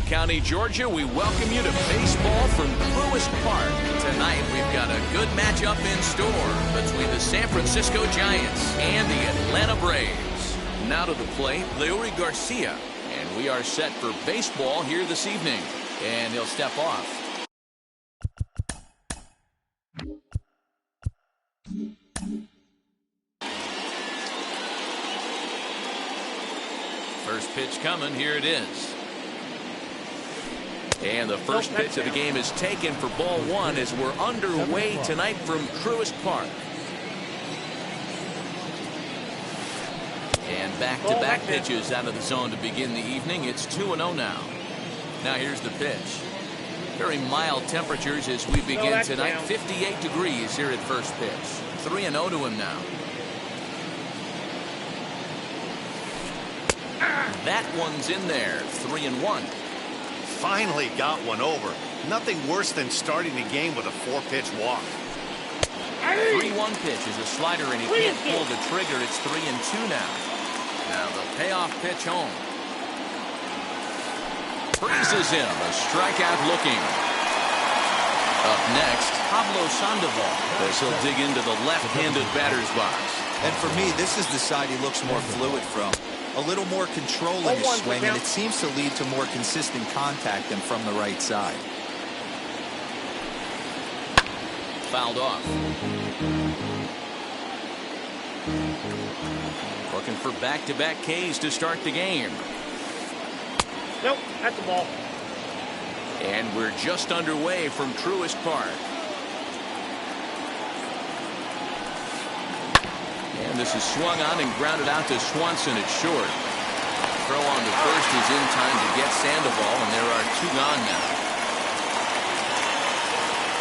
County, Georgia, we welcome you to baseball from Truist Park. Tonight, we've got a good matchup in store between the San Francisco Giants and the Atlanta Braves. Now to the plate, Leury Garcia. And we are set for baseball here this evening. And he'll step off. First pitch coming. Here it is. And the first pitch of the game is taken for ball one as we're underway tonight from Truist Park. And back-to-back pitches out of the zone to begin the evening. It's 2-0 now. Now here's the pitch. Very mild temperatures as we begin tonight. 58 degrees here at first pitch. 3-0 to him now. That one's in there. 3-1. Finally got one over. Nothing worse than starting the game with a 4-pitch walk. 3-1 pitch is a slider, and he can't pull the trigger. It's 3-2 now. Now the payoff pitch home. Freezes him. A strikeout looking. Up next, Pablo Sandoval, as he'll dig into the left-handed batter's box. And for me, this is the side he looks more fluid from. A little more control in his swing, and it seems to lead to more consistent contact than from the right side. Fouled off. Looking for back-to-back Ks to start the game. Nope, that's the ball. And we're just underway from Truist Park. And this is swung on and grounded out to Swanson at short. Throw on to first is in time to get Sandoval, and there are two gone now.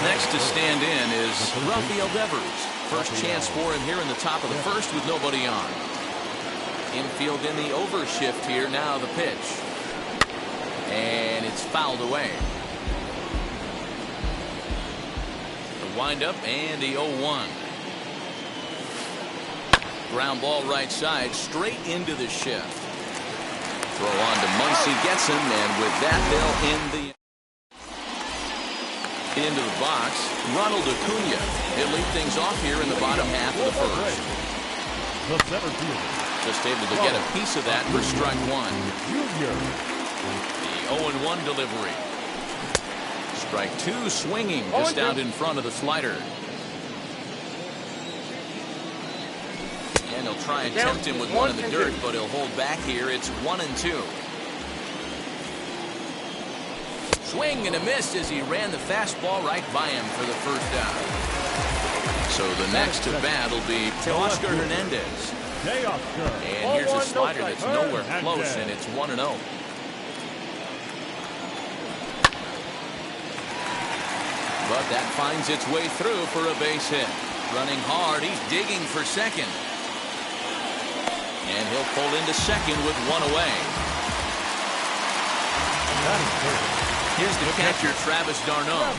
Next to stand in is Rafael Devers. First chance for him here in the top of the first with nobody on. Infield in the overshift here. Now the pitch. And it's fouled away. The windup and the 0-1. Ground ball right side, straight into the shift. Throw on to Muncy, gets him, and with that they'll end into the box. Ronald Acuna. He'll lead things off here in the bottom half of the first. Just able to get a piece of that for strike one. The 0-1 delivery. Strike two, swinging just out in front of the slider. And he'll try and tempt him with one in the dirt, but he'll hold back here. It's 1-2. Swing and a miss as he ran the fastball right by him for the first down. So the next to bat will be Teoscar Hernandez. And here's a slider that's nowhere close, and it's 1-0. But that finds its way through for a base hit. Running hard, he's digging for second. And he'll pull into second with one away. Here's the catcher, Travis d'Arnaud.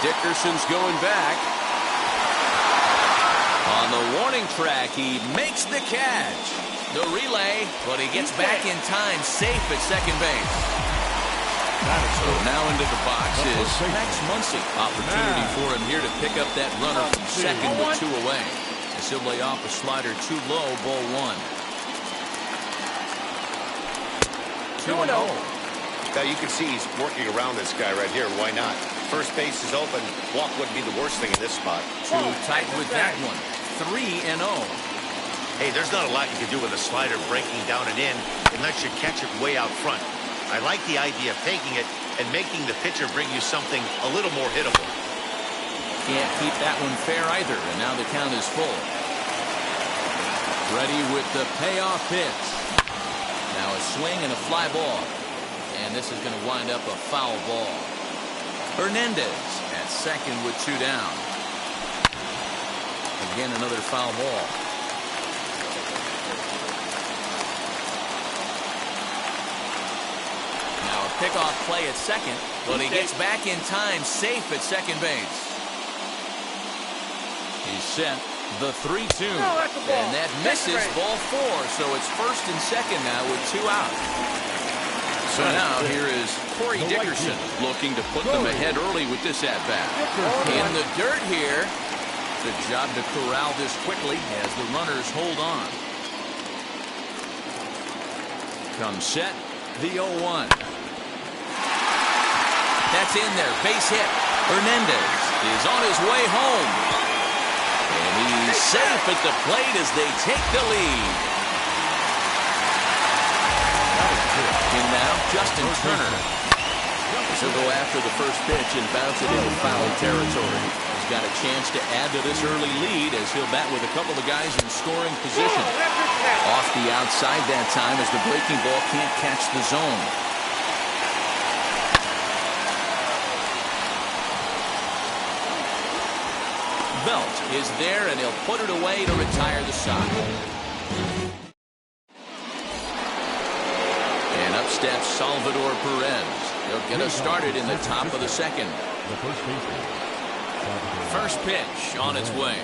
Dickerson's going back. On the warning track, he makes the catch. The relay, but he gets back in time, safe at second base. So now into the box is Max Muncy. Opportunity for him here to pick up that runner from second with two away. As he'll lay off a slider too low, ball one. 2-0. Now you can see he's working around this guy right here. Why not? First base is open. Walk wouldn't be the worst thing in this spot. Too tight with that one. 3-0. Hey, there's not a lot you can do with a slider breaking down and in unless you catch it way out front. I like the idea of taking it and making the pitcher bring you something a little more hittable. Can't keep that one fair either, and now the count is full. Ready with the payoff pitch. Now a swing and a fly ball. And this is going to wind up a foul ball. Hernandez at second with two down. Again, another foul ball. Now a pickoff play at second, but he gets back in time, safe at second base. He's set. The 3-2. And that misses ball 4. So it's first and second now with 2 out. So now here is Corey Dickerson looking to put them ahead early with this at-bat. In the dirt here. Good job to corral this quickly as the runners hold on. Comes set, the 0-1. That's in there, base hit. Hernandez is on his way home. And he's safe at the plate as they take the lead. In now, Justin Turner. He'll go after the first pitch and bounce it into foul territory. He's got a chance to add to this early lead as he'll bat with a couple of guys in scoring position. Off the outside that time as the breaking ball can't catch the zone. Belt is there and he'll put it away to retire the side. And up steps Salvador Perez. He'll get us started in the top of the second. First pitch on its way.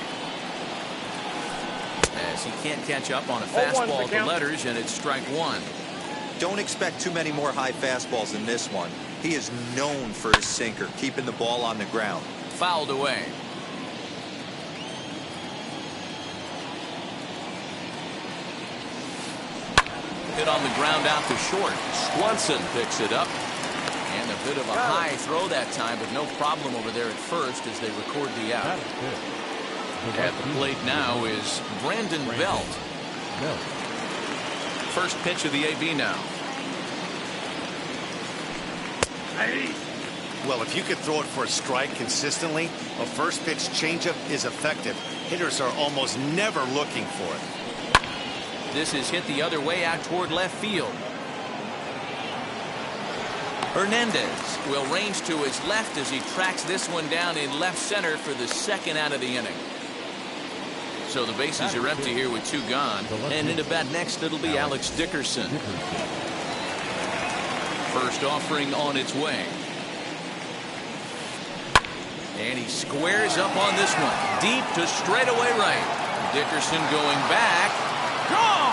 As he can't catch up on a fastball at the letters, and it's strike 1. Don't expect too many more high fastballs in this one. He is known for his sinker, keeping the ball on the ground. Fouled away. Hit on the ground out to short. Swanson picks it up. And a bit of a high throw that time, but no problem over there at first as they record the out. At the plate now is Brandon Belt. First pitch of the AB now. Well, if you could throw it for a strike consistently, a first pitch changeup is effective. Hitters are almost never looking for it. This is hit the other way out toward left field. Hernandez will range to his left as he tracks this one down in left center for the second out of the inning. So the bases are empty here with 2 gone. And into bat next, it'll be Alex Dickerson. First offering on its way. And he squares up on this one. Deep to straightaway right. Dickerson going back. Gone!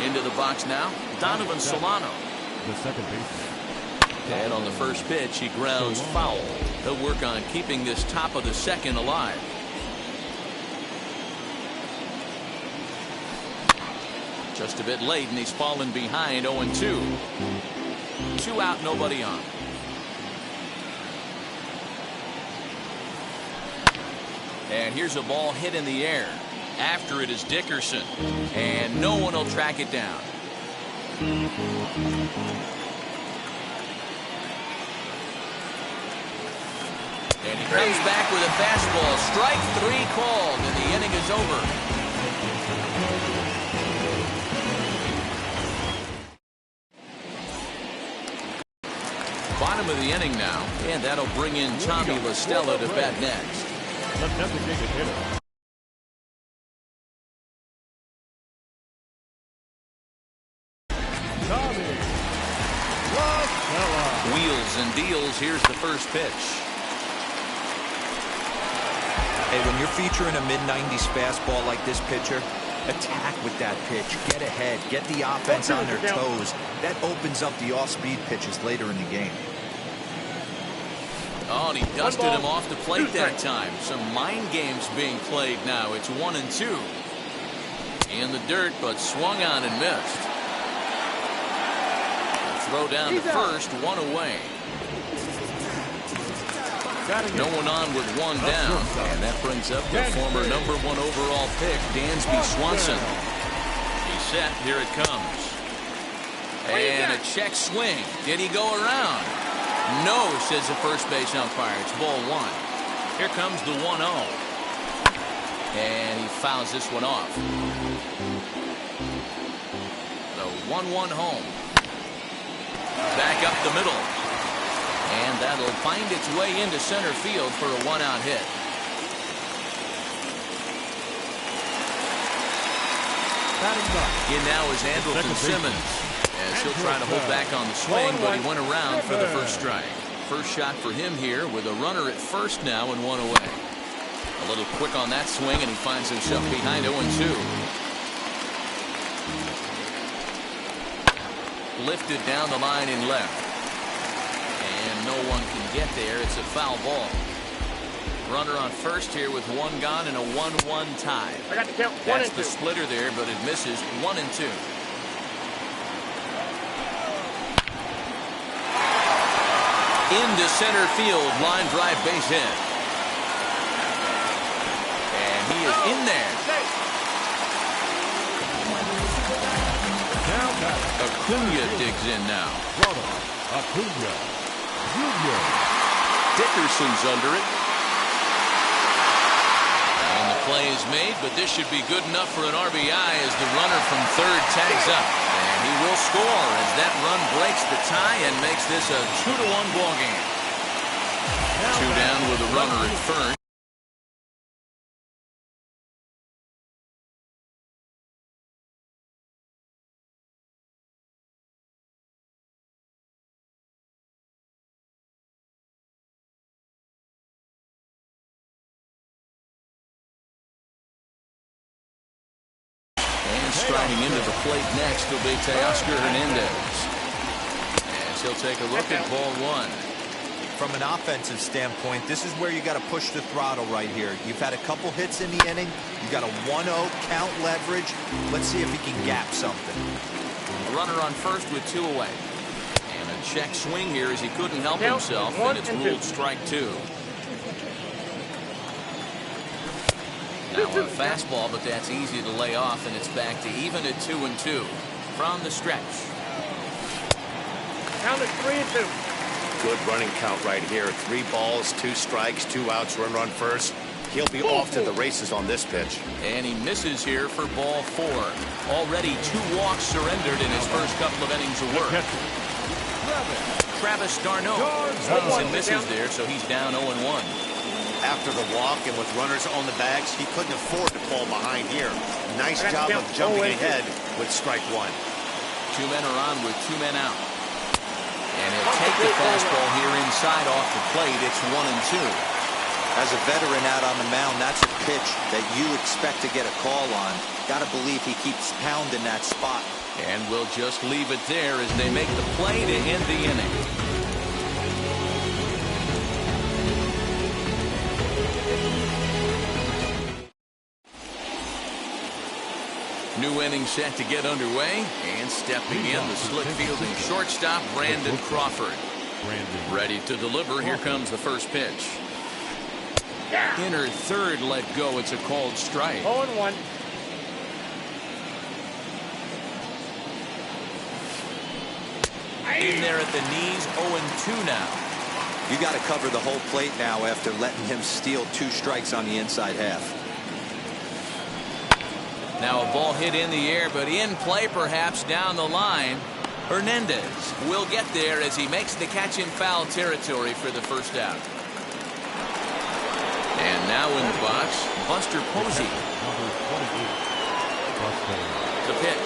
Into the box now, Donovan Solano. The second baseman. And on the first pitch, he grounds foul. He'll work on keeping this top of the second alive. Just a bit late, and he's fallen behind 0-2. 2 out, nobody on. And here's a ball hit in the air. After it is Dickerson, and no one will track it down. And he comes back with a fastball. Strike 3 called, and the inning is over. Bottom of the inning now, and that'll bring in Tommy La Stella to bat next. Let's designate a hitter. Wheels and deals. Here's the first pitch. Hey, when you're featuring a mid-90s fastball like this pitcher, attack with that pitch. Get ahead. Get the offense on their toes. That opens up the off-speed pitches later in the game. Oh, and he dusted him off the plate that time. Some mind games being played now. It's 1-2. In the dirt, but swung on and missed. Throw down to first, 1 away. No one on with 1 down, and that brings up the former #1 overall pick, Dansby Swanson. He's set. Here it comes. And a check swing. Did he go around? No, says the first base umpire. It's ball 1. Here comes the 1-0. And he fouls this one off. The 1-1 home. Back up the middle. And that'll find its way into center field for a 1-out hit. In now is Andrelton Simmons. As he'll try to hold back on the swing, but he went around for the first strike. first shot for him here with a runner at first now and one away. A little quick on that swing, and he finds himself behind 0-2. Lifted down the line in left. And no one can get there. It's a foul ball. Runner on first here with one gone and a 1-1 tie. I got to count 1 That's and 2. the splitter there, but it misses 1-2. Into center field, line drive, base hit. And he is in there. Acuna digs in now. Acuna Jr. Dickerson's under it. And the play is made, but this should be good enough for an RBI as the runner from third tags up. And he will score as that run breaks the tie and makes this a 2-1 ball game. 2 down with a runner at first. And striding into the plate next will be Teoscar Hernandez. As he'll take a look at ball 1. From an offensive standpoint, this is where you got to push the throttle right here. You've had a couple hits in the inning. You got a 1-0 count leverage. Let's see if he can gap something. A runner on first with 2 away. And a check swing here as he couldn't help himself, and it's ruled strike 2. Now a fastball, but that's easy to lay off, and it's back to even at 2-2 from the stretch. Count at 3 and 2. Good running count right here. 3 balls, 2 strikes, 2 outs, runner on first. He'll be off to the races on this pitch. And he misses here for ball 4. Already 2 walks surrendered in his first couple of innings of work. Travis d'Arnaud swings and misses there, so he's down 0-1. After the walk and with runners on the bags, he couldn't afford to fall behind here. Nice job of jumping ahead with strike 1. 2 men are on with 2 men out. And he'll take the fastball here inside off the plate. It's 1-2. As a veteran out on the mound, that's a pitch that you expect to get a call on. Got to believe he keeps pounding that spot. And we'll just leave it there as they make the play to end the inning. New inning set to get underway, and stepping in the slick fielding shortstop Brandon Crawford. Ready to deliver. Here comes the first pitch. Inner third let go. It's a called strike. 0-1. In there at the knees. 0-2 now. You got to cover the whole plate now after letting him steal 2 strikes on the inside half. Now a ball hit in the air, but in play perhaps down the line. Hernandez will get there as he makes the catch in foul territory for the first out. And now in the box, Buster Posey. The pitch.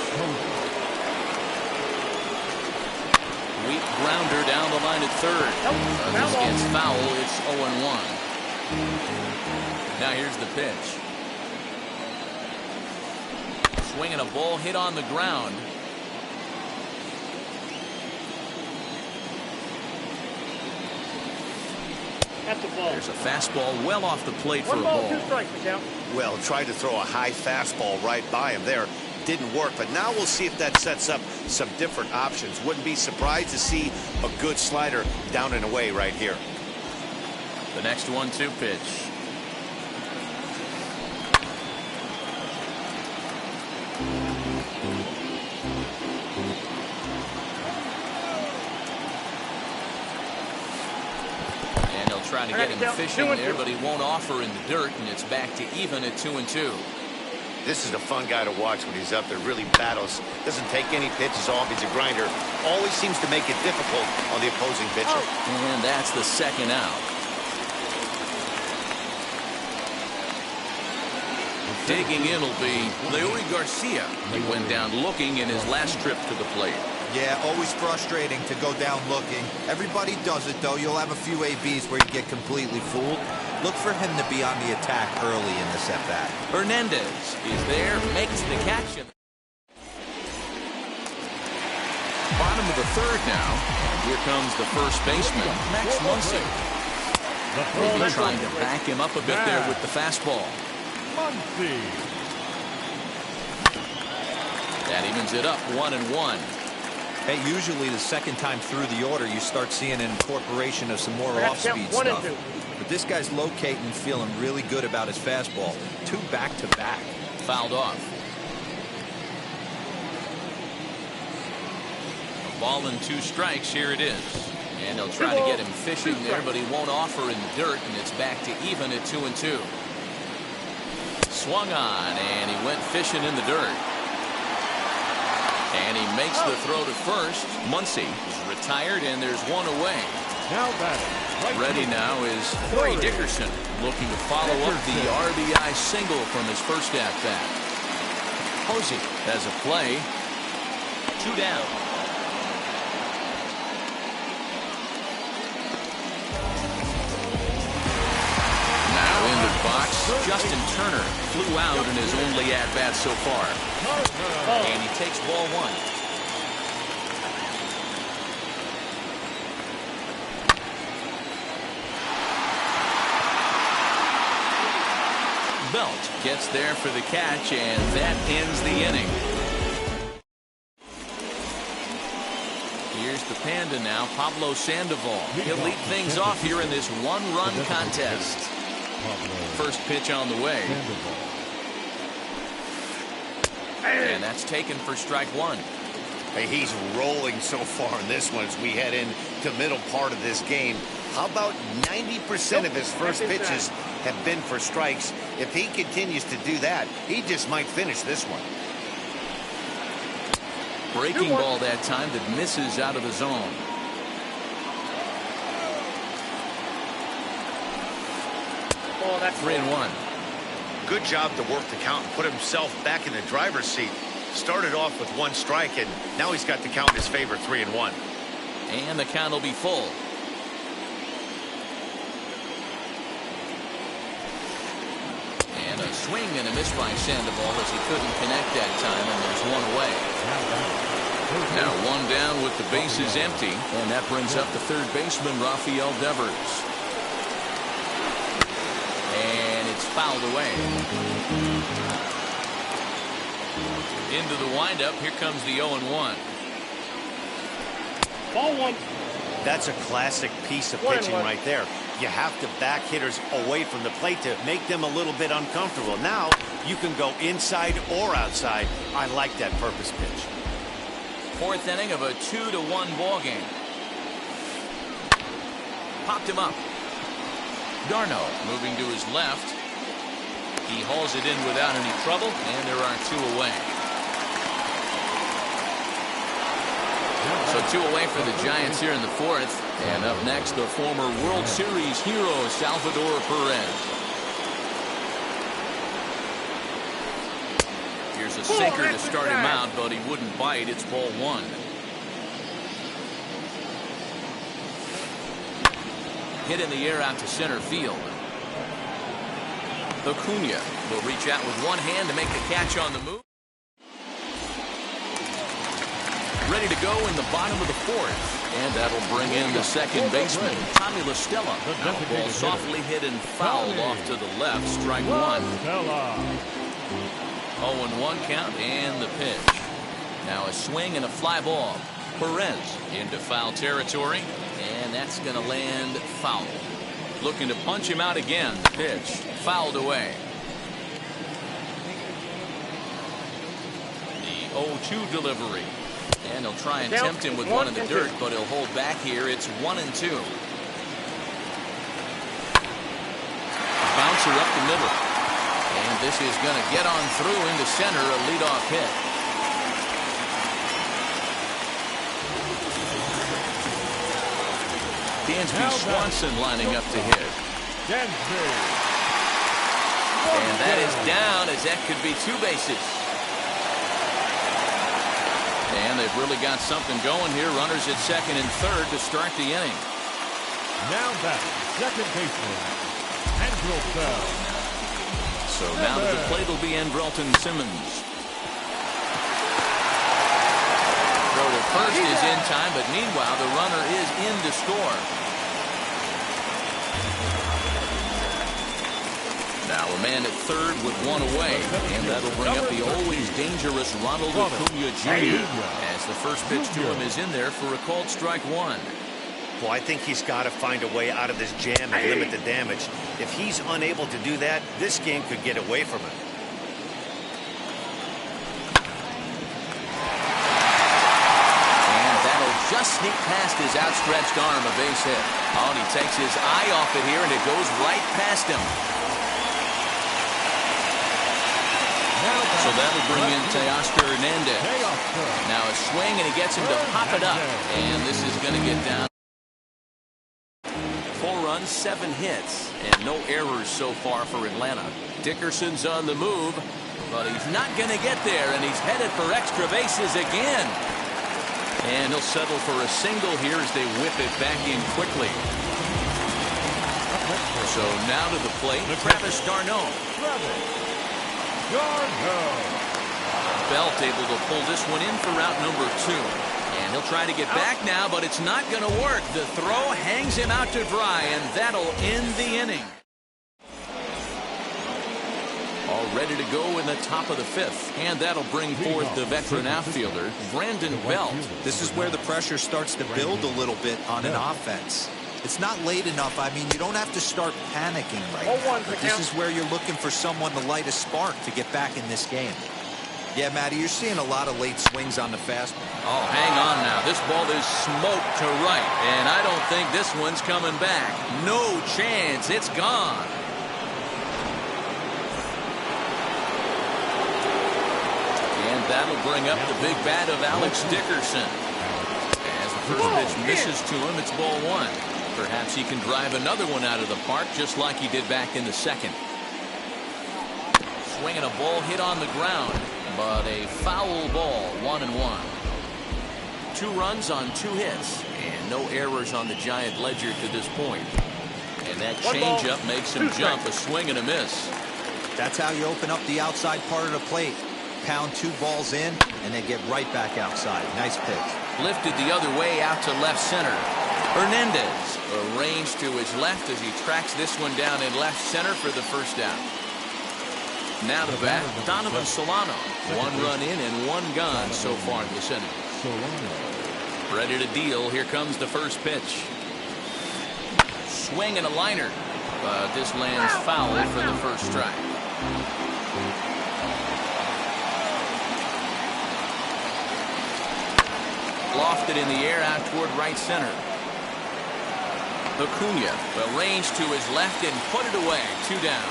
Weak grounder down the line at third. This gets foul. It's 0-1. Now here's the pitch. Swinging a ball hit on the ground. That's a ball. There's a fastball well off the plate for a 1 ball, ball. 2 strikes, Michelle. Well, tried to throw a high fastball right by him there. Didn't work, but now we'll see if that sets up some different options. Wouldn't be surprised to see a good slider down and away right here. The next 1-2 pitch. And he'll try to get him fishing there, but he won't offer in the dirt, and it's back to even at 2-2. This is a fun guy to watch when he's up there. Really battles. Doesn't take any pitches off. He's a grinder. Always seems to make it difficult on the opposing pitcher. And that's the second out. Digging in will be Leury Garcia. He went down looking in his last trip to the plate. Yeah, always frustrating to go down looking. Everybody does it, though. You'll have a few ABs where you get completely fooled. Look for him to be on the attack early in the setback. Hernandez is there, makes the catch. Bottom of the third now. Here comes the first baseman, Max Muncy. Maybe trying to back him up a bit there with the fastball. Muncy. That evens it up 1-1. Hey, usually the second time through the order, you start seeing an incorporation of some more That's off-speed it, 1 and stuff. 2. But this guy's locating, feeling really good about his fastball. 2 back-to-back. Fouled off. A ball and 2 strikes. Here it is. And they'll try to get him fishing there, but he won't offer in the dirt, and it's back to even at 2-2. Swung on, and he went fishing in the dirt. And he makes the throw to first. Muncy is retired, and there's 1 away. Now batting. Right Ready now is Corey Dickerson, looking to follow up the RBI single from his first at-bat. Posey has a play. 2 down. Now in the box, Justin Turner flew out in his only at-bat so far. And he takes ball 1. Belt gets there for the catch, and that ends the inning. Here's the Panda now, Pablo Sandoval. He'll lead things off here in this 1-run contest. First pitch on the way. And that's taken for strike 1. Hey, he's rolling so far in this one as we head into middle part of this game. How about 90% of his first pitches have been for strikes? If he continues to do that, he just might finish this one. Breaking ball that time that misses out of the zone. Oh, that's 3-1. Good job to work the count and put himself back in the driver's seat. Started off with 1 strike, and now he's got the count in his favor, 3-1. And the count will be full. And a swing and a miss by Sandoval as he couldn't connect that time, and there's 1 away. Now 1 down with the bases empty, and that brings up the third baseman, Rafael Devers. And it's fouled away. Into the windup, here comes the 0-1. ball 1. That's a classic piece of pitching right there. You have to back hitters away from the plate to make them a little bit uncomfortable. Now you can go inside or outside. I like that purpose pitch. 4th inning of a 2-1 ball game. Popped him up. Darno moving to his left. He hauls it in without any trouble, and there are 2 away. So 2 away for the Giants here in the 4th. And up next, the former World Series hero, Salvador Perez. Here's a sinker to start him out, but he wouldn't bite. It's ball 1. Hit in the air out to center field. Acuna will reach out with 1 hand to make the catch on the move. Ready to go in the bottom of the 4th. And that'll bring in the second baseman, Tommy La Stella. Now the ball softly hit and fouled off to the left. Strike 1. 0-1 count and the pitch. Now a swing and a fly ball. Perez into foul territory. And that's going to land foul. Looking to punch him out again. The pitch fouled away. The 0-2 delivery. And he'll try and tempt him with 1 in the dirt, but he'll hold back here. It's 1-2. Bouncer up the middle. And this is going to get on through into center, a leadoff hit. Dansby Swanson lining up to hit. And that is down, as that could be 2 bases. And the they've really got something going here. Runners at second and third to start the inning. Now back, second baseman, Andrelton. So now to the plate will be Andrelton Simmons. Throw to first is in time, but meanwhile the runner is in to score. Now a man at third with one away, and that'll bring up the always dangerous Ronald Acuna Jr. as the first pitch to him is in there for a called strike one. Well, I think he's got to find a way out of this jam and limit the damage. If he's unable to do that, this game could get away from him. And that'll just sneak past his outstretched arm, a base hit. Oh, and he takes his eye off it here, and it goes right past him. So that'll bring in Teoscar Hernandez. Now a swing, and he gets him to pop it up. And this is going to get down. 4 runs, 7 hits, and no errors so far for Atlanta. Dickerson's on the move, but he's not going to get there, and he's headed for extra bases again. And he'll settle for a single here as they whip it back in quickly. So now to the plate, Travis d'Arnaud. Belt able to pull this one in for route number 2. And he'll try to get back now, but it's not going to work. The throw hangs him out to dry, and that'll end the inning. All ready to go in the top of the 5th. And that'll bring forth the veteran outfielder, Brandon Belt. This is where the pressure starts to build a little bit on an offense. It's not late enough. I mean, you don't have to start panicking right now. But this is where you're looking for someone to light a spark to get back in this game. Yeah, Matty, you're seeing a lot of late swings on the fastball. Oh, hang on now. This ball is smoked to right, and I don't think this one's coming back. No chance. It's gone. And that'll bring up the big bat of Alex Dickerson. As the first pitch misses to him, it's ball 1. Perhaps he can drive another one out of the park just like he did back in the second. Swinging a ball hit on the ground, but a foul ball, 1-1. 2 runs on 2 hits, and no errors on the Giant ledger to this point. And that changeup makes him jump, a swing and a miss. That's how you open up the outside part of the plate. Pound 2 balls in, and they get right back outside. Nice pitch. Lifted the other way out to left center. Hernandez arranged to his left as he tracks this one down in left center for the first out. Now to bat, Donovan Solano. 1 run in and 1 gone so far this inning. Ready to deal. Here comes the first pitch. Swing and a liner, but this lands foul for the first strike. Lofted in the air out toward right center. Acuna arranged to his left and put it away. 2 down.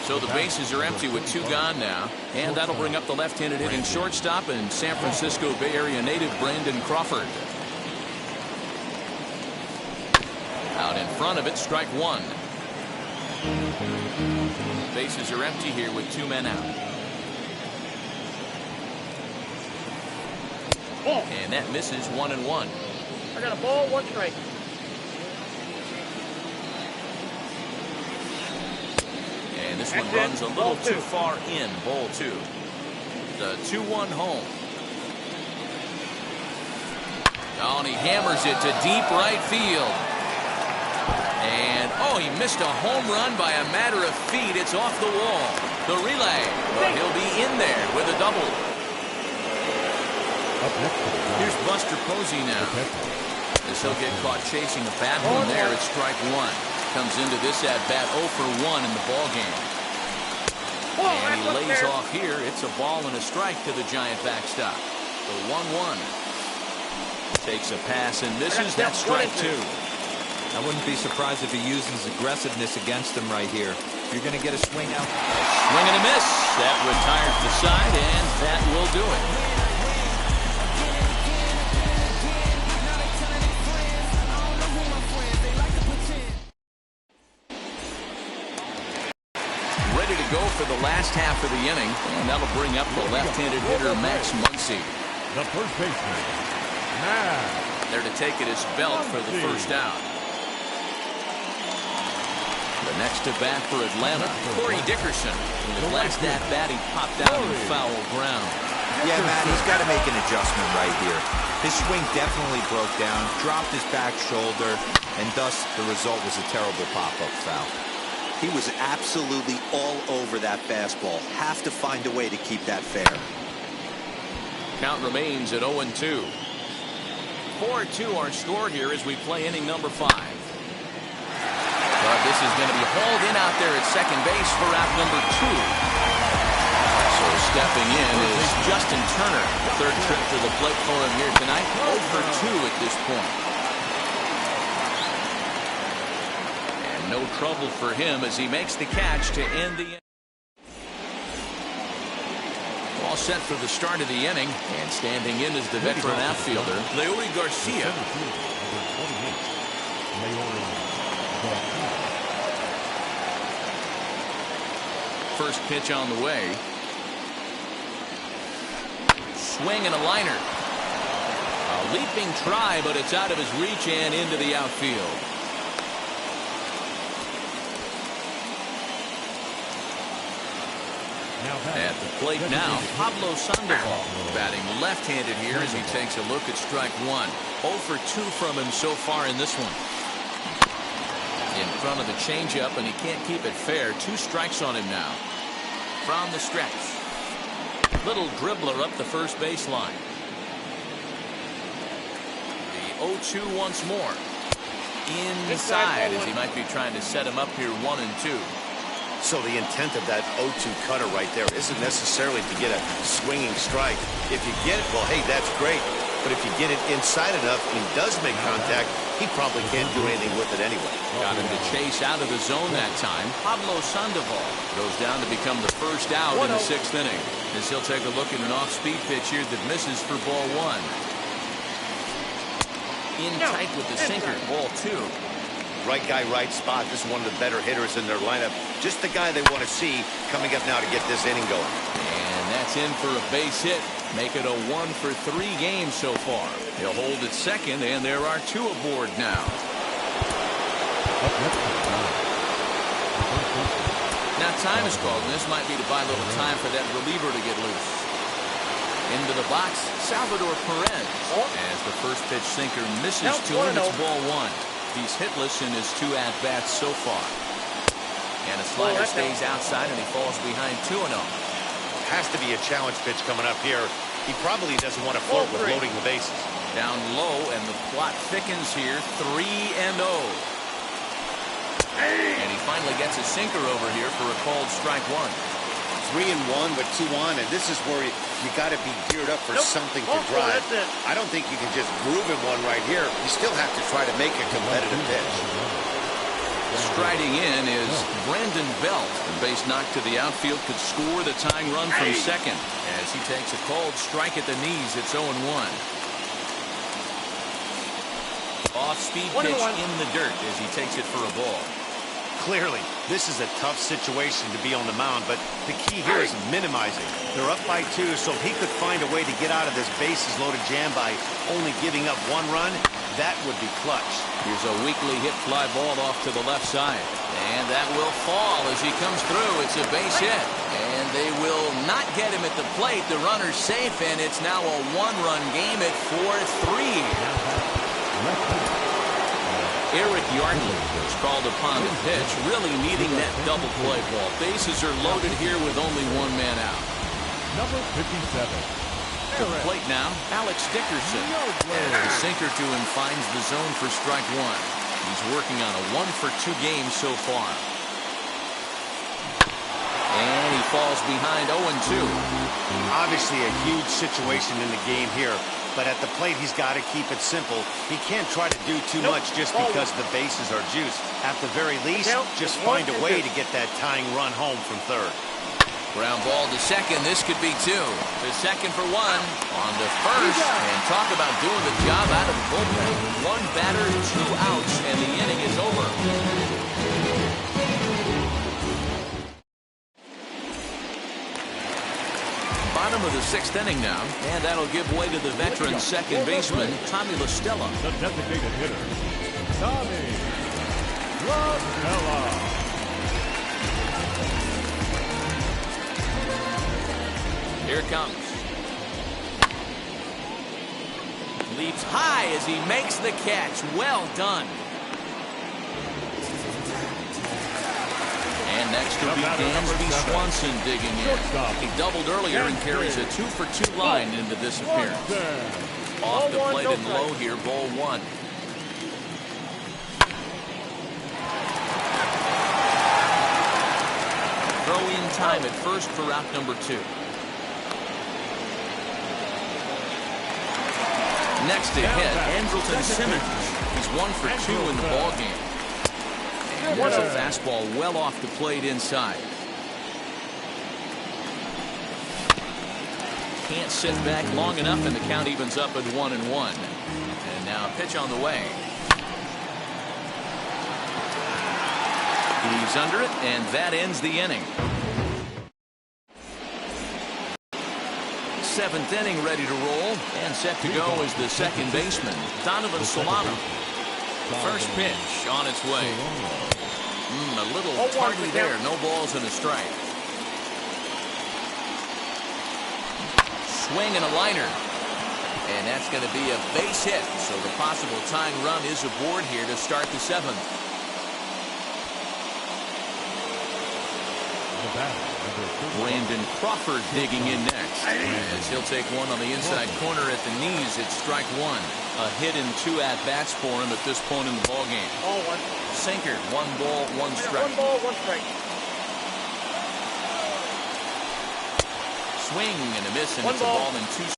So the bases are empty with 2 gone now, and that'll bring up the left-handed hitting shortstop and San Francisco Bay Area native Brandon Crawford. Out in front of it, strike 1. Bases are empty here with 2 men out. And that misses, 1-1. I got a ball, 1 strike. And this one runs a little too far in, ball 2. The 2-1 home. Oh, and he hammers it to deep right field. And, oh, he missed a home run by a matter of feet. It's off the wall. The relay, but he'll be in there with a double. Here's Buster Posey now. As he'll get caught chasing a bad one there at strike 1. Comes into this at-bat 0 for 1 in the ballgame. And he lays off here. It's a ball and a strike to the Giant backstop. The 1-1. Takes a pass and misses. That's strike 2. I wouldn't be surprised if he uses aggressiveness against him right here. You're going to get a swing out. Swing and a miss. That retires the side, and that will do it. Ready to go for for the last half of the inning, and that'll bring up the left-handed hitter Max Muncy. The first baseman, Max. There to take it is Belt for the first out. The next to bat for Atlanta, Corey Dickerson. In his last at-bat, he popped out in foul ground. Yeah, Matt, he's got to make an adjustment right here. His swing definitely broke down, dropped his back shoulder, and thus the result was a terrible pop-up foul. He was absolutely all over that fastball. Have to find a way to keep that fair. Count remains at 0-2. 4-2 our score here as we play inning number 5. But this is going to be hauled in out there at second base for out number 2. So stepping in is Justin Turner. Third trip to the plate for him here tonight. 0-2 at this point. And no trouble for him as he makes the catch to end the inning. All set for the start of the inning, and standing in is the veteran outfielder, Leury Garcia. First pitch on the way. Swing and a liner. A leaping try, but it's out of his reach and into the outfield. At the plate now, Pablo Sandoval batting left-handed here as he takes a look at strike 1. 0-2 from him so far in this one. In front of the changeup, and he can't keep it fair. 2 strikes on him now. From the stretch. Little dribbler up the first baseline. The 0-2 once more. Inside as he might be trying to set him up here 1-2. So the intent of that 0-2 cutter right there isn't necessarily to get a swinging strike. If you get it, well, hey, that's great. But if you get it inside enough and he does make contact, he probably can't do anything with it anyway. Got him to chase out of the zone that time. Pablo Sandoval goes down to become the first out in the 6th inning. As he'll take a look at an off-speed pitch here that misses for ball 1. In tight with the sinker, ball 2. Right guy, right spot. This is one of the better hitters in their lineup. Just the guy they want to see coming up now to get this inning going. And that's in for a base hit. Make it a 1-for-3 game so far. He'll hold at second, and there are 2 aboard now. Now time is called, and this might be to buy a little time for that reliever to get loose. Into the box, Salvador Perez. As the first pitch sinker misses to him, it's ball 1. He's hitless in his 2 at-bats so far. And a slider stays outside, and he falls behind 2-0. Has to be a challenge pitch coming up here. He probably doesn't want to flirt with loading the bases. Down low, and the plot thickens here. 3-0. And he finally gets a sinker over here for a called strike 1. 3-1 with 2 on, and this is where you got to be geared up for something to drive. I don't think you can just groove in one right here. You still have to try to make a competitive pitch. Striding in is Brandon Belt. The base knock to the outfield could score the tying run from second. As he takes a called strike at the knees, it's 0-1. Off-speed pitch in the dirt as he takes it for a ball. Clearly, this is a tough situation to be on the mound, but the key here is minimizing. They're up by 2, so if he could find a way to get out of this bases-loaded jam by only giving up 1 run, that would be clutch. Here's a weakly hit fly ball off to the left side. And that will fall as he comes through. It's a base hit. And they will not get him at the plate. The runner's safe, and it's now a 1-run game at 4-3. Eric Yardley was called upon the pitch, really needing that double play ball. Bases are loaded here with only 1 man out. Number 57. To the plate now, Alex Dickerson. And the sinker to him finds the zone for strike 1. He's working on a 1-for-2 game so far. And he falls behind 0-2. Obviously a huge situation in the game here. But at the plate, he's got to keep it simple. He can't try to do too much just because the bases are juiced. At the very least, just find a way to get that tying run home from third. Ground ball to second. This could be 2. To second for 1. On to first. And talk about doing the job out of the bullpen. 1 batter, 2 outs, and the inning is over. Bottom of the 6th inning now, and that'll give way to the veteran second baseman, Tommy La Stella. The designated hitter, Tommy La Stella. Here it comes. Leaps high as he makes the catch. Well done. And next will be Dansby Swanson digging in. He doubled earlier and carries a 2-for-2 line into this appearance. Off the plate and low here, ball 1. Throw in time at first for out number 2. Next to hit, Andrelton Simmons. He's 1 for 2 in the ballgame. And there's a fastball well off the plate inside. Can't sit back long enough, and the count evens up at 1-1. And now a pitch on the way. He's under it, and that ends the inning. 7th inning ready to roll, and set to go is the second baseman, Donovan Solano. First pitch on its way. A little tardy there. No balls and a strike. Swing and a liner. And that's going to be a base hit. So the possible tying run is aboard here to start the 7th. Brandon Crawford digging in next. As he'll take one on the inside corner at the knees. It's strike 1. A hit and 2 at-bats for him at this point in the ballgame. Ball 1. Sinker, 1 ball, 1 strike. 1 ball, 1 strike. Swing and a miss, and 1 it's a ball and 2.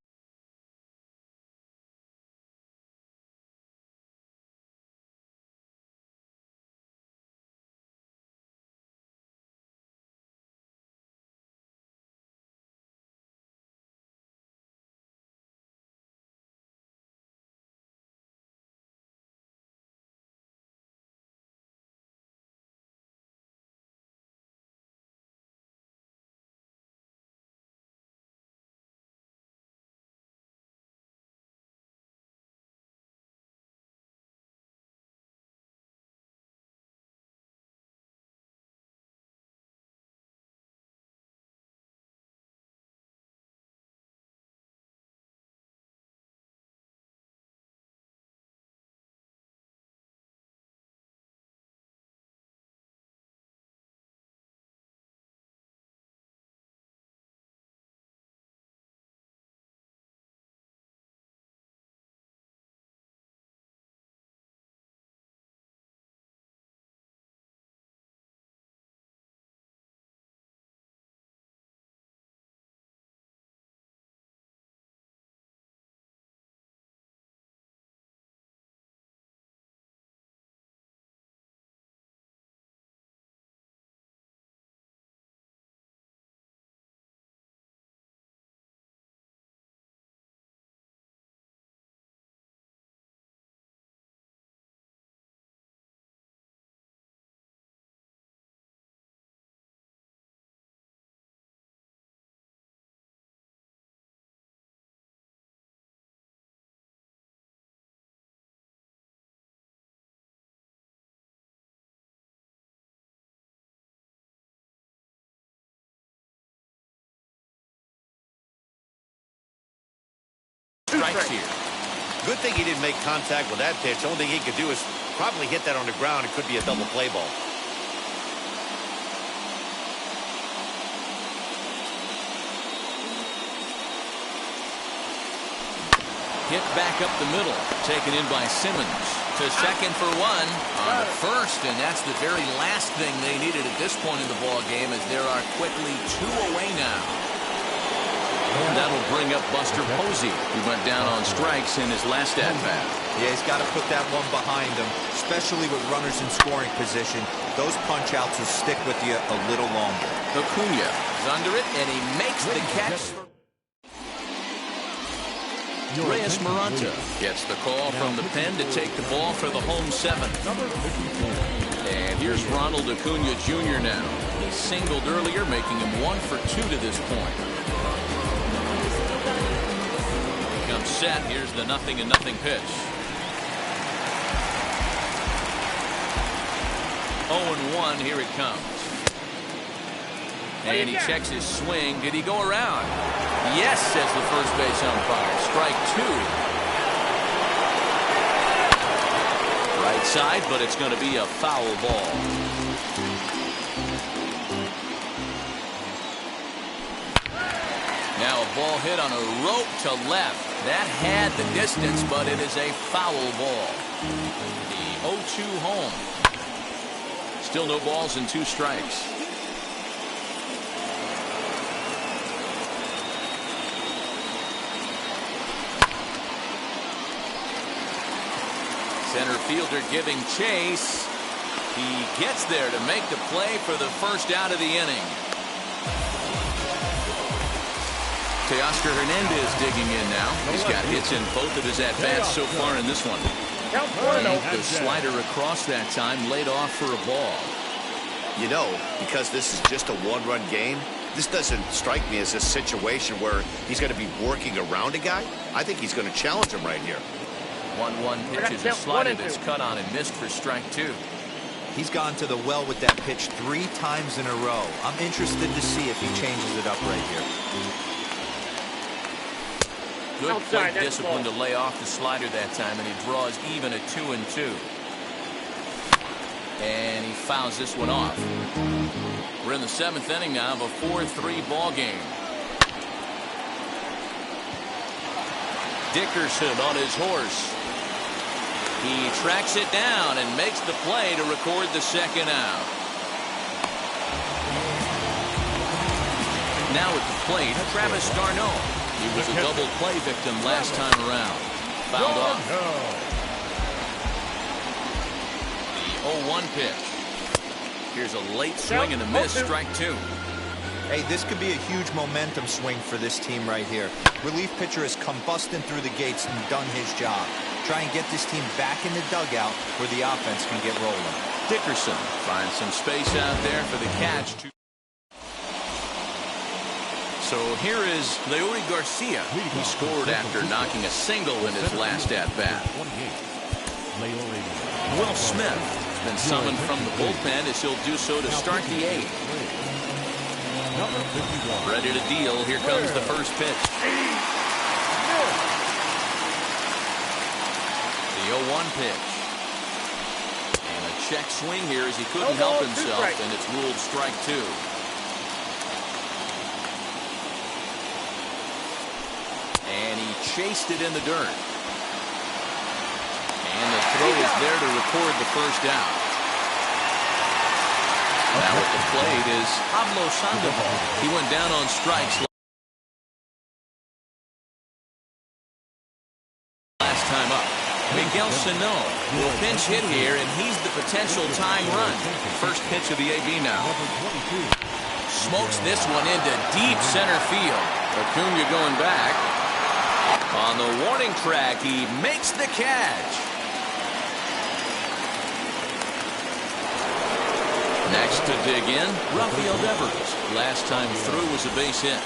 Strikes here. Good thing he didn't make contact with that pitch. Only thing he could do is probably hit that on the ground. It could be a double play ball. Hit back up the middle. Taken in by Simmons. To second for 1 on the first, and that's the very last thing they needed at this point in the ball game, as there are quickly 2 away now. And that'll bring up Buster Posey, who went down on strikes in his last at-bat. Yeah, he's got to put that one behind him, especially with runners in scoring position. Those punch-outs will stick with you a little longer. Acuna is under it, and he makes the catch. Reyes Maranta gets the call from the pen to take the ball for the home 7th. And here's Ronald Acuna Jr. now. He singled earlier, making him 1 for 2 to this point. set. Here's the 0-0 pitch. 0-1. Here it comes. And he checks his swing. Did he go around? Yes, says the first base umpire. Strike 2. Right side, but it's going to be a foul ball. Now a ball hit on a rope to left. That had the distance, but it is a foul ball. The 0-2 home. Still no balls and 2 strikes. Center fielder giving chase. He gets there to make the play for the first out of the inning. Teoscar Hernandez digging in now. He's got hits in both of his at-bats so far in this one. The slider across that time, laid off for a ball. You know, because this is just a one-run game, this doesn't strike me as a situation where he's going to be working around a guy. I think he's going to challenge him right here. 1-1 pitch is a slider that's cut on and missed for strike 2. He's gone to the well with that pitch 3 times in a row. I'm interested to see if he changes it up right here. Good plate discipline to lay off the slider that time, and he draws even at 2-2. And he fouls this one off. We're in the 7th inning now of a 4-3 ball game. Dickerson on his horse. He tracks it down and makes the play to record the second out. Now at the plate, Travis d'Arnaud. He was a double play victim last time around. Fouled off. The 0-1 pitch. Here's a late swing and a miss. Strike 2. Hey, this could be a huge momentum swing for this team right here. Relief pitcher has come busting through the gates and done his job. Try and get this team back in the dugout where the offense can get rolling. Dickerson finds some space out there for the catch. So here is Leury Garcia. He scored after knocking a single in his last at-bat. Will Smith has been summoned from the bullpen as he'll do so to start the 8th. Ready to deal. Here comes the first pitch. The 0-1 pitch. And a check swing here as he couldn't help himself, and it's ruled strike 2. And he chased it in the dirt. And the throw is there to record the first out. Now at the plate is Pablo Sandoval. He went down on strikes last time up. Miguel Sano will pinch hit here, and he's the potential tying run. First pitch of the AB now. Smokes this one into deep center field. Acuna going back. On the warning track, he makes the catch. Next to dig in, Rafael Devers. Last time through was a base hit.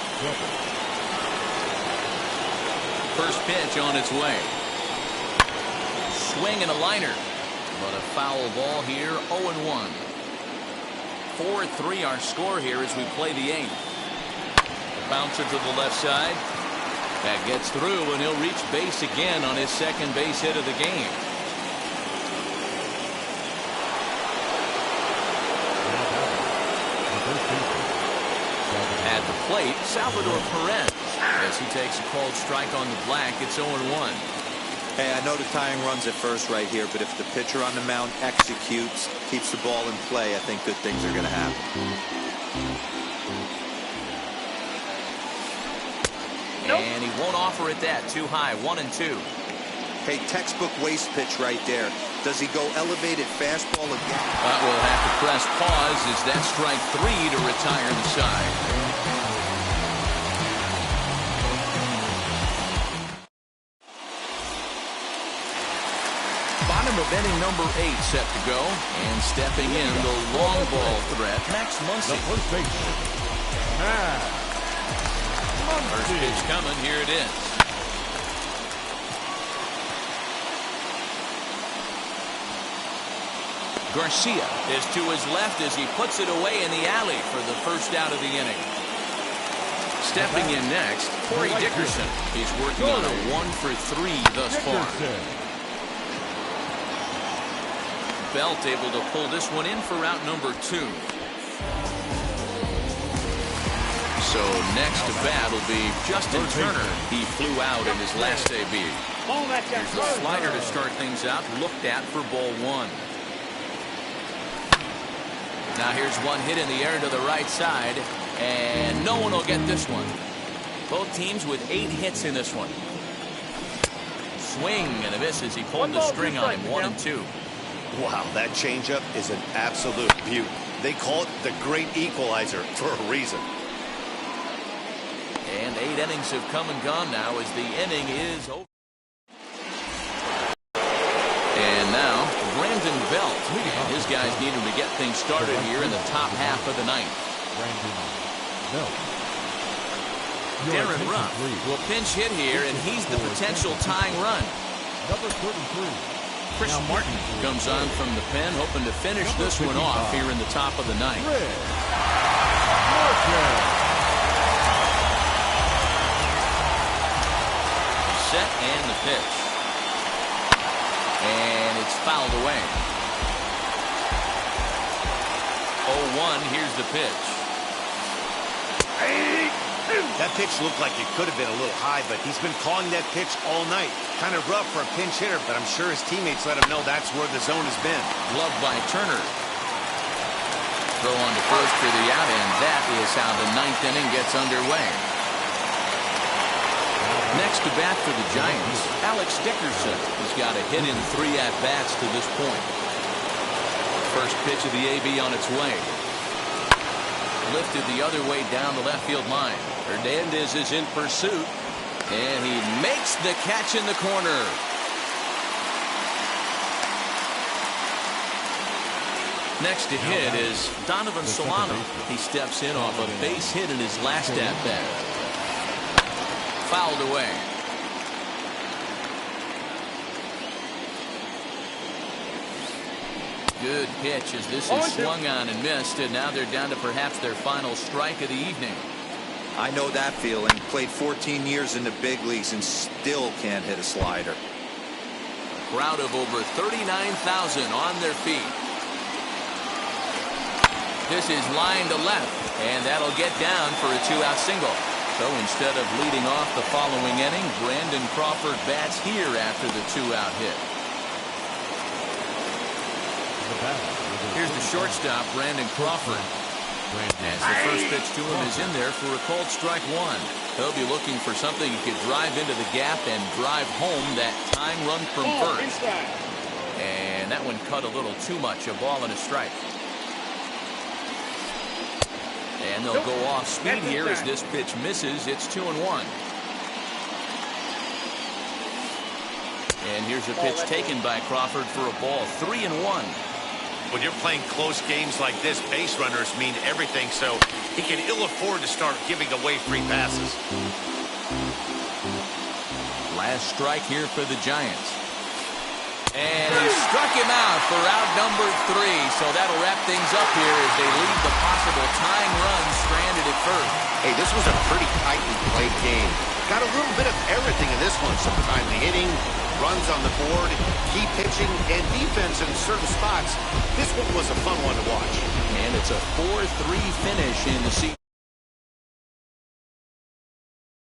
First pitch on its way. Swing and a liner. But a foul ball here, 0-1. 4-3 our score here as we play the 8th. Bouncer to the left side. That gets through, and he'll reach base again on his second base hit of the game. At the plate, Salvador Perez. As he takes a called strike on the black, it's 0-1. Hey, I know the tying run's at first right here, but if the pitcher on the mound executes, keeps the ball in play, I think good things are going to happen. And he won't offer it that. Too high. 1-2. Hey, textbook waste pitch right there. Does he go elevated fastball again? We'll have to press pause as that's strike 3 to retire the side. Bottom of inning number 8 set to go. And stepping in the long ball threat, Max Muncy. First pitch coming. Here it is. Garcia is to his left as he puts it away in the alley for the first out of the inning. Stepping in next, Corey Dickerson. He's working on a 1-for-3 thus far. Belt able to pull this one in for out number 2. So next to bat will be Justin Turner. He flew out in his last AB. Here's the slider to start things out, looked at for ball 1. Now here's one hit in the air to the right side, and no one will get this one. Both teams with 8 hits in this one. Swing and a miss as he pulled the string on him. 1-2. Wow, that changeup is an absolute beauty. They call it the great equalizer for a reason. And 8 innings have come and gone now as the inning is over. And now Brandon Belt. And his guys need him to get things started here in the top half of the ninth. Brandon Belt. Darren Ruff will pinch hit here, and he's the potential tying run. Number 33. Chris Martin comes on from the pen, hoping to finish this one off here in the top of the ninth. Set and the pitch. And it's fouled away. 0-1, here's the pitch. That pitch looked like it could have been a little high, but he's been calling that pitch all night. Kind of rough for a pinch hitter, but I'm sure his teammates let him know that's where the zone has been. Gloved by Turner. Throw on to first for the out, and that is how the ninth inning gets underway. Next to bat for the Giants, Alex Dickerson has got a hit in 3 at-bats to this point. First pitch of the AB on its way. Lifted the other way down the left field line. Hernandez is in pursuit, and he makes the catch in the corner. Next to hit is Donovan Solano. He steps in off a base hit in his last at-bat. Fouled away. Good pitch as this is swung on and missed, and now they're down to perhaps their final strike of the evening. I know that feeling. Played 14 years in the big leagues and still can't hit a slider. Crowd of over 39,000 on their feet. This is line to left, and that'll get down for a 2-out single. So instead of leading off the following inning, Brandon Crawford bats here after the 2-out hit. Here's the shortstop, Brandon Crawford. As the first pitch to him is in there for a called strike 1. He'll be looking for something he could drive into the gap and drive home that tying run from first. And that one cut a little too much, a ball and a strike. And they'll go off speed here as this pitch misses. It's 2-1. And here's a pitch taken by Crawford for a ball. 3-1. When you're playing close games like this, base runners mean everything, so he can ill afford to start giving away free passes. Last strike here for the Giants. And he struck him out for out number 3, so that'll wrap things up here as they leave the possible tying run stranded at first. Hey, this was a pretty tightly played game. Got a little bit of everything in this one. Some timely hitting, runs on the board, key pitching, and defense in certain spots. This one was a fun one to watch. And it's a 4-3 finish in the season.